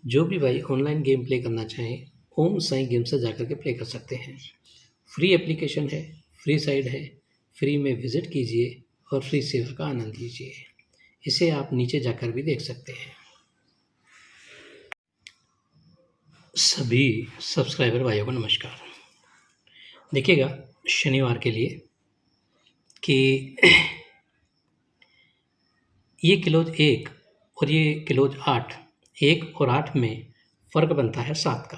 जो भी भाई ऑनलाइन गेम प्ले करना चाहें, ओम साई गेम से जाकर के प्ले कर सकते हैं। फ्री एप्लीकेशन है, फ्री साइट है, फ्री में विजिट कीजिए और फ्री सेवा का आनंद लीजिए। इसे आप नीचे जाकर भी देख सकते हैं। सभी सब्सक्राइबर भाइयों को नमस्कार। देखिएगा शनिवार के लिए कि ये क्लोज 1 और ये क्लोज 8, 1 और 8 में फ़र्क बनता है 7 का।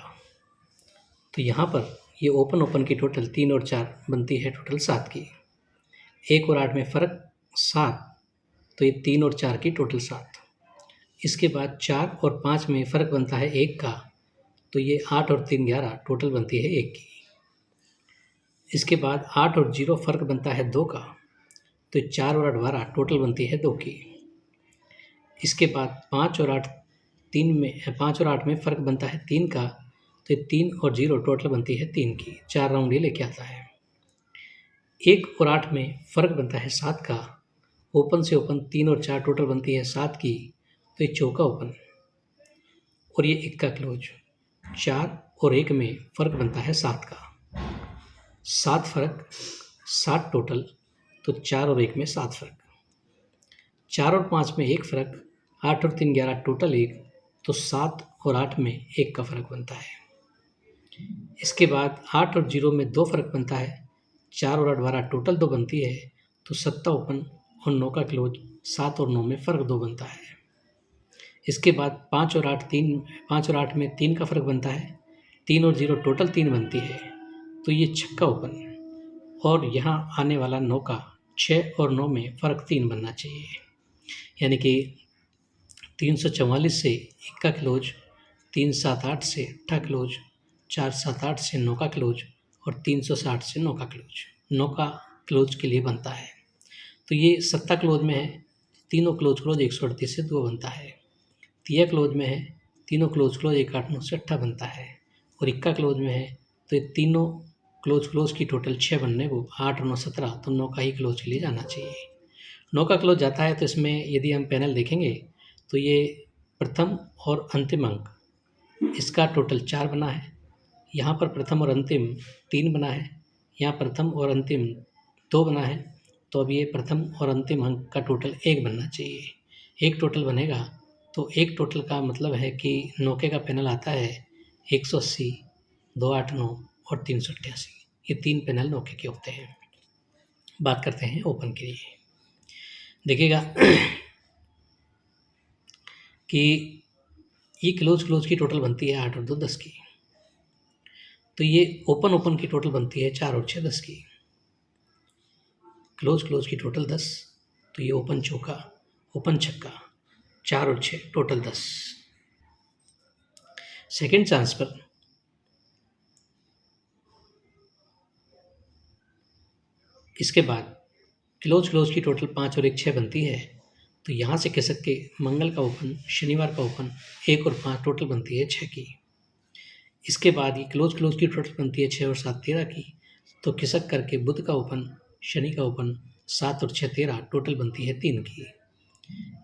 तो यहाँ पर ये ओपन की टोटल 3 और 4 बनती है टोटल 7 की। 1 और 8 में फ़र्क 7, तो ये 3 और 4 की टोटल 7। इसके बाद 4 और 5 में फ़र्क बनता है 1 का, तो ये 8 और 3 11 टोटल बनती है 1 की। इसके बाद 8 और 0 फ़र्क बनता है 2 का, तो 4 और 8 12 टोटल बनती है 2 की। इसके बाद 5 और 8 में फ़र्क बनता है 3 का, तो 3 और 0 टोटल बनती है 3 की। 4 राउंड ये लेके आता है। 1 और 8 में फ़र्क बनता है 7 का, ओपन से ओपन 3 और 4 टोटल बनती है 7 की, तो ये चौका ओपन और ये 1 का क्लोज। 4 और 1 में फ़र्क बनता है 7 का, 7 फ़र्क 7 टोटल, तो 4 और 1 में 7 फ़र्क। 4 और 5 में 1 फ़र्क, 8 और 3 11 टोटल 1, तो 7 और 8 में 1 का फ़र्क बनता है। इसके बाद 8 और 0 में 2 फ़र्क बनता है, 4 और 8 12 टोटल 2 बनती है, तो 7 ओपन और 9 का क्लोज। 7 और 9 में फ़र्क 2 बनता है। इसके बाद 5 और 8 में 3 का फ़र्क बनता है, 3 और 0 टोटल 3 बनती है, तो ये छक्का ओपन और यहाँ आने वाला 9 का। 6 और 9 में फ़र्क 3 बनना चाहिए, यानी कि 344 से 1 का क्लोज, 378 से 8 क्लोज, 478 से 9 का क्लोज और 360 से 9 का क्लोज। 9 का क्लोज के लिए बनता है। तो ये 7 क्लोज में है, तीनों क्लोज 138 से 2 बनता है। 3 क्लोज में है, तीनों क्लोज 189 से 8 बनता है। और 1 क्लोज में है, तो ये तीनों क्लोज की टोटल 6 बनने को, 8 और 9 17, तो 9 का ही क्लोज के लिए जाना चाहिए। 9 का क्लोज जाता है तो इसमें यदि हम पैनल देखेंगे तो ये प्रथम और अंतिम अंक, इसका टोटल 4 बना है। यहाँ पर प्रथम और अंतिम 3 बना है, यहाँ प्रथम और अंतिम 2 बना है, तो अब ये प्रथम और अंतिम अंक का टोटल 1 बनना चाहिए। 1 टोटल बनेगा, तो 1 टोटल का मतलब है कि नौके का पैनल आता है 180, 289 और 388। ये 3 पैनल नौके के होते हैं। बात करते हैं ओपन के लिए। देखिएगा कि ये क्लोज की टोटल बनती है 8 और 2 10 की, तो ये ओपन की टोटल बनती है 4 और 6 10 की। क्लोज की टोटल 10, तो ये ओपन चौका, ओपन छक्का, 4 और 6 टोटल 10। सेकेंड चांस पर इसके बाद क्लोज की टोटल 5 और 1 6 बनती है, तो यहाँ से कह सकते मंगल का ओपन, शनिवार का ओपन 1 और 5 टोटल बनती है 6 की। इसके बाद ये क्लोज की टोटल बनती है 6 और 7 13 की, तो खिसक करके बुध का ओपन, शनि का ओपन 7 और 6 13 टोटल बनती है 3 की।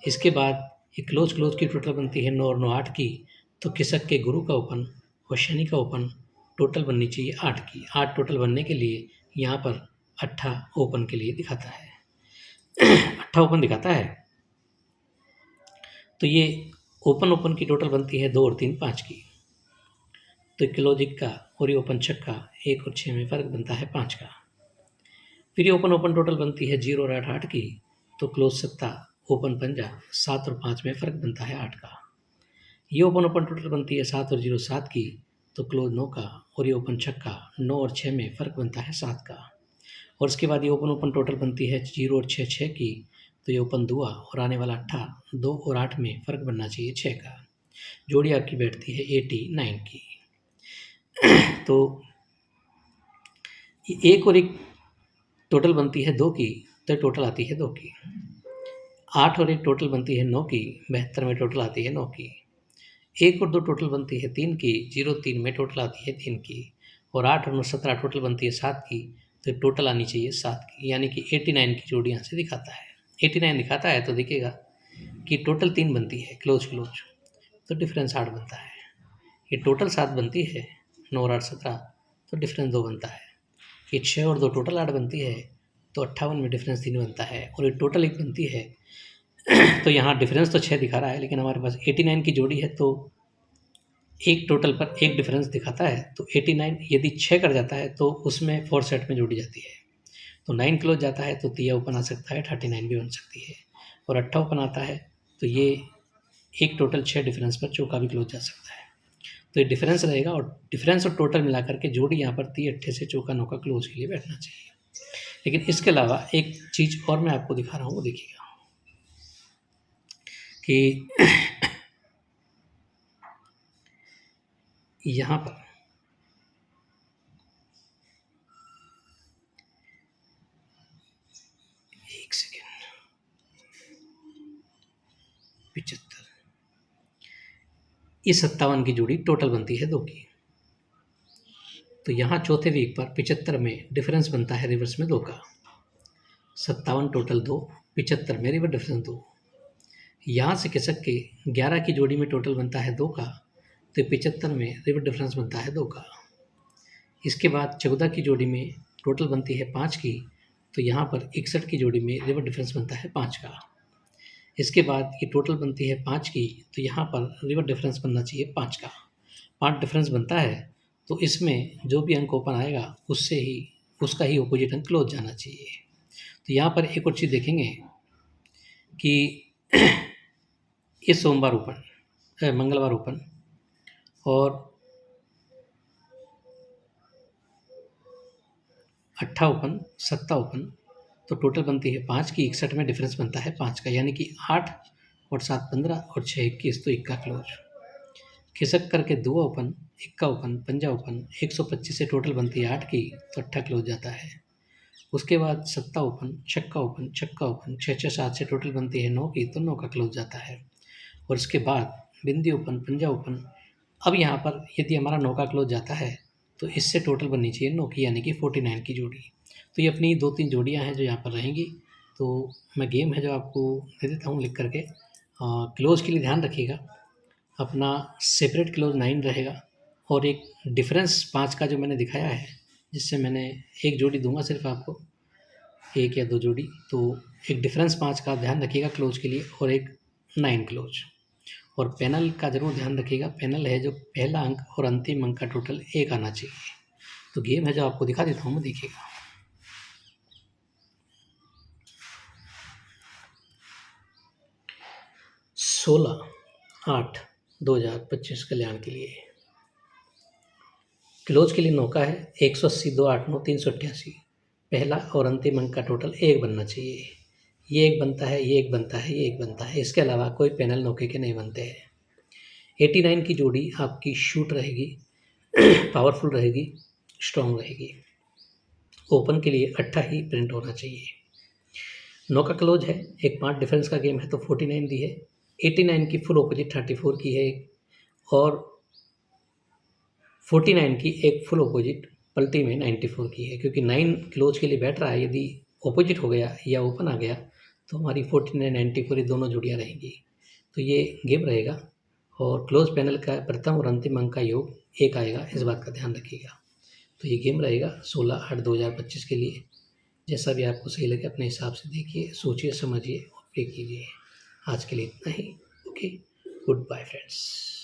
इसके बाद ये क्लोज की टोटल बनती है 9 और 9 8 की, तो खिसक के गुरु का ओपन और शनि का ओपन टोटल बननी चाहिए 8 की। 8 टोटल बनने के लिए यहाँ पर 8 ओपन के लिए दिखाता है 8 ओपन दिखाता है, तो ये ओपन की टोटल बनती है 2 और 3 5 की, तो क्लोज 1 का और ये ओपन छक्का 1 और 6 में फ़र्क बनता है 5 का। फिर ये ओपन टोटल बनती है 0 और 8 8 की, तो क्लोज 7 ओपन पंजा 7 और 5 में फ़र्क बनता है 8 का। ये ओपन टोटल बनती है 7 और 0 7 की, तो क्लोज 9 का और ये ओपन छक्का 9 और 6 में फ़र्क बनता है 7 का। और उसके बाद ये ओपन टोटल बनती है 0 और 6 6 की, तो ये ओपन दुआ और आने वाला 8 2 और 8 में फ़र्क बनना चाहिए 6 का। जोड़ी आपकी बैठती है 89 की। तो 1 और 1 टोटल बनती है 2 की, तो टोटल आती है 2 की। 8 और 1 टोटल बनती है 9 की, 72 में टोटल आती है 9 की। 1 और 2 टोटल बनती है 3 की, 0 3 में टोटल आती है 3 की। और 8 और 9 17 टोटल बनती है 7 की, तो टोटल आनी चाहिए 7 की, यानी कि 89 की जोड़ी यहाँ से दिखाता है। 89 दिखाता है तो देखिएगा कि टोटल 3 बनती है क्लोज। तो डिफरेंस 8 बनता है। ये टोटल 7 बनती है, 9 और 8 17, तो डिफरेंस 2 बनता है। ये 6 और 2 टोटल 8 बनती है, तो 58 में डिफरेंस 3 बनता है। और ये टोटल 1 बनती है, तो यहाँ डिफरेंस तो 6 दिखा रहा है, लेकिन हमारे पास 89 की जोड़ी है, तो एक टोटल पर एक डिफरेंस दिखाता है। तो 89 यदि 6 कर जाता है तो उसमें 4 सेट में जोड़ी जाती है। तो 9 क्लोज जाता है तो तिया ओपन आ सकता है, 39 भी बन सकती है। और 8 ओपन आता है तो ये एक टोटल 6 डिफरेंस पर चौका भी क्लोज जा सकता है। तो ये डिफरेंस रहेगा, और डिफरेंस और टोटल मिलाकर के जोड़ी यहाँ पर 30 अट्ठे से चौका नौका क्लोज के लिए बैठना चाहिए। लेकिन इसके अलावा एक चीज़ और मैं आपको दिखा रहा हूँ, वो देखिएगा कि यहाँ पर एक सेकेंड, 75, इस 57 की जोड़ी टोटल बनती है 2 की। तो यहाँ चौथे वीक पर 75 में डिफरेंस बनता है रिवर्स में 2 का। 57 टोटल 2, 75 में रिवर्स डिफरेंस 2। यहाँ से खिसक के 11 की जोड़ी में टोटल बनता है 2 का, तो 75 में रिवर्स डिफरेंस बनता है 2 का। इसके बाद 14 की जोड़ी में टोटल बनती है 5 की, तो यहाँ पर 61 की जोड़ी में रिवर्स डिफरेंस बनता है 5 का। इसके बाद ये टोटल बनती है 5 की, तो यहाँ पर रिवर्स डिफरेंस बनना चाहिए 5 का। 5 डिफरेंस बनता है, तो इसमें जो भी अंक ओपन आएगा उससे ही उसका ही ऑपोजिट अंक क्लोज जाना चाहिए। तो यहाँ पर एक और चीज़ देखेंगे कि इस सोमवार ओपन, मंगलवार ओपन और 8 ओपन, 7 ओपन, तो टोटल बनती है 5 की, 61 में डिफरेंस बनता है 5 का, यानी कि 8 और 7 15 और 6 21, तो इक्का क्लोज। खिसक करके 2 ओपन, इक्का ओपन, पंजा ओपन, 125 से टोटल बनती है 8 की, तो 8 क्लोज जाता है। उसके बाद 7 ओपन, छक्का ओपन, छक्का ओपन, 6 6 7 से टोटल बनती है 9 की, तो 9 का क्लोज जाता है। और उसके बाद बिंदी ओपन, पंजा ओपन। अब यहाँ पर यदि हमारा 9 का क्लोज जाता है तो इससे टोटल बननी चाहिए 9 की, यानी कि 49 की जोड़ी। तो ये अपनी 2-3 जोड़ियाँ हैं जो यहाँ पर रहेंगी। तो मैं गेम है जो आपको दे देता हूँ लिख करके। क्लोज के लिए ध्यान रखिएगा, अपना सेपरेट क्लोज 9 रहेगा, और एक डिफरेंस 5 का जो मैंने दिखाया है, जिससे मैंने एक जोड़ी दूंगा सिर्फ आपको, 1 या 2 जोड़ी। तो एक डिफरेंस 5 का ध्यान रखिएगा क्लोज के लिए, और एक 9 क्लोज। और पैनल का ज़रूर ध्यान रखिएगा, पैनल है जो पहला अंक और अंतिम अंक का टोटल 1 आना चाहिए। तो गेम है जो आपको दिखा देता हूँ मैं, देखिएगा। 16/8/2025 कल्याण के लिए क्लोज के लिए 9 का है, 180 2 8 9 388। पहला और अंतिम अंक का टोटल 1 बनना चाहिए। ये 1 बनता है, ये 1 बनता है, ये 1 बनता है। इसके अलावा कोई पैनल नौके के नहीं बनते हैं। 89 की जोड़ी आपकी शूट रहेगी, पावरफुल रहेगी, स्ट्रॉन्ग रहेगी। ओपन के लिए 8 ही प्रिंट होना चाहिए। 9 का क्लोज है, एक 5 डिफरेंस का गेम है, तो 49 दी है। 89 की फुल ऑपोजिट 34 की है, और 49 की एक फुल ऑपोजिट पलटी में 94 की है। क्योंकि 9 क्लोज के लिए बैठ रहा है, यदि ऑपोजिट हो गया या ओपन आ गया तो हमारी 49 94 ये दोनों जोड़ियाँ रहेंगी। तो ये गेम रहेगा, और क्लोज पैनल का प्रथम और अंतिम अंक का योग 1 आएगा, इस बात का ध्यान रखिएगा। तो ये गेम रहेगा 16/8/2025 के लिए। जैसा भी आपको सही लगे अपने हिसाब से देखिए, सोचिए, समझिए और प्ले कीजिए। आज के लिए इतना ही। Okay, good bye friends.